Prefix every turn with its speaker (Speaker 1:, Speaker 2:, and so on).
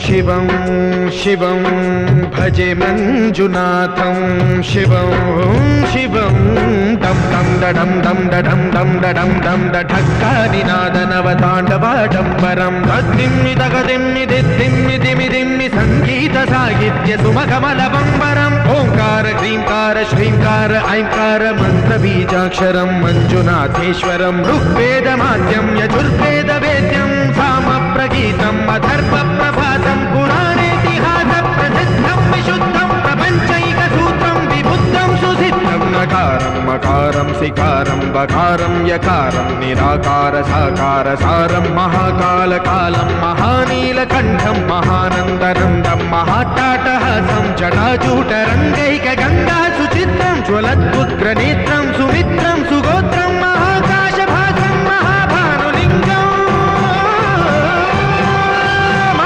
Speaker 1: शिवं शिवं भजे मंजुनाथं शिवं शिवं दम दम दडम दम दडम दम दडम दम ढक्कानिनादनवताण्डवाडम्बरं तद्दिम्मि तगदिम्मि दिद्दिम्मि दिमि दिम्मि संगीत साहित्य सुमकमलबम्बरम् ओंकार ह्रींकार श्रींकार ऐंकार मंत्रबीजाक्षरं मंजुनाथेश्वरं ऋग्वेदमाद्यं यजुर्वेदवेद्यं सामप्रगीतम् अथर्वप्रभातं पुराणेतिहासप्रसिद्धं विशुद्धं प्रपञ्चैकसूत्रं विबुद्धं सुसिद्धं नकारं मकारं सिकारं बकारं यकारं निराकार साकार सारं महाकालकालं महानीलकण्ठं महानन्दनन्दं महाट्टाटहासं जटाजूटरङ्गैकगङ्गा सुचित्रं ज्वलद्उग्रनेत्रं